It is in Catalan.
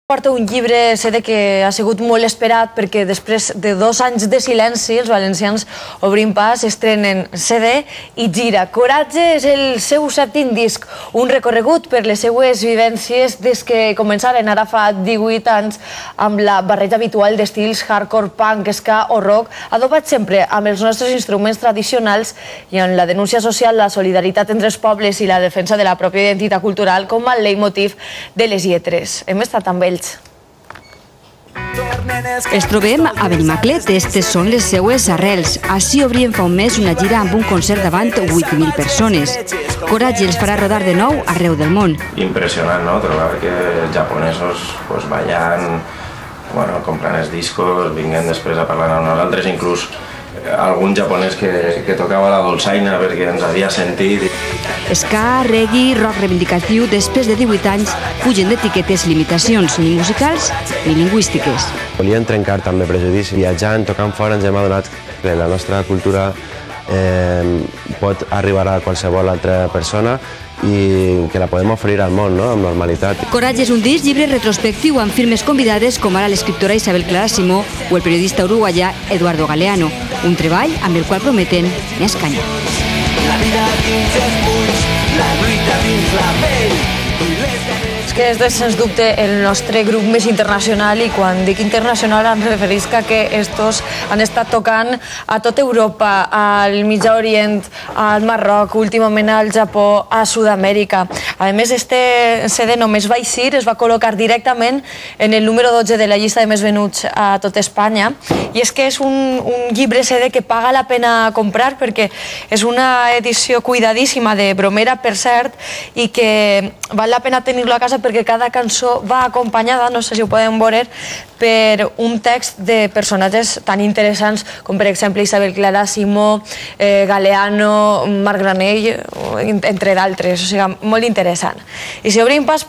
Porta un llibre CD que ha sigut molt esperat perquè després de 2 anys de silenci els valencians Obrim Pas estrenen CD i gira. Coratge és el seu 7è disc, un recorregut per les seues vivències des que començaren ara fa 18 anys amb la barreja habitual d'estils hardcore, punk, ska o rock, adobat sempre amb els nostres instruments tradicionals i amb la denúncia social, la solidaritat entre els pobles i la defensa de la pròpia identitat cultural com a leitmotiv de les lletres. Hem estat amb ells. Els trobem a Benimaclet, aquestes són les seues arrels. Així obrien fa un mes una gira amb un concert davant 8.000 persones. Coratge els farà rodar de nou arreu del món. Impressionant, no? Trobar que els japonesos ballant, comprant els discos, vinguent després a parlar amb nosaltres, inclús algun japonès que tocava la dolçaina perquè ens havia sentit. Ska, reggae, rock reivindicatiu, després de 18 anys, fugen d'etiquetes i limitacions ni musicals ni lingüístiques. Volien trencar també prejudicis. Viatjant, tocant fora, ens hem adonat que la nostra cultura pot arribar a qualsevol altra persona i que la podem oferir al món, amb normalitat. Coratge és un disc llibre retrospectiu amb firmes convidades com ara l'escriptora Isabel Clara Simó o el periodista uruguaià Eduardo Galeano, un treball amb el qual prometen més canya. La vida dins els punys, la lluita dins la pell. És que és, sens dubte, el nostre grup més internacional, i quan dic internacional em referisc a que estos han estat tocant a tota Europa, al Mitjà Orient, al Marroc, últimament al Japó, a Sud-amèrica. A més, este CD només va eixir, es va col·locar directament en el número 12 de la llista de més venuts a tot Espanya, i és que és un llibre CD que paga la pena comprar perquè és una edició cuidadíssima de bromera, per cert, i que val la pena tenir-lo a casa perquè cada cançó va acompanyada, no sé si ho podem veure, per un text de personatges tan interessants com, per exemple, Isabel Clara Simó, Galeano, Marc Granell, entre d'altres. O sigui, molt interessant. I si Obrim Pas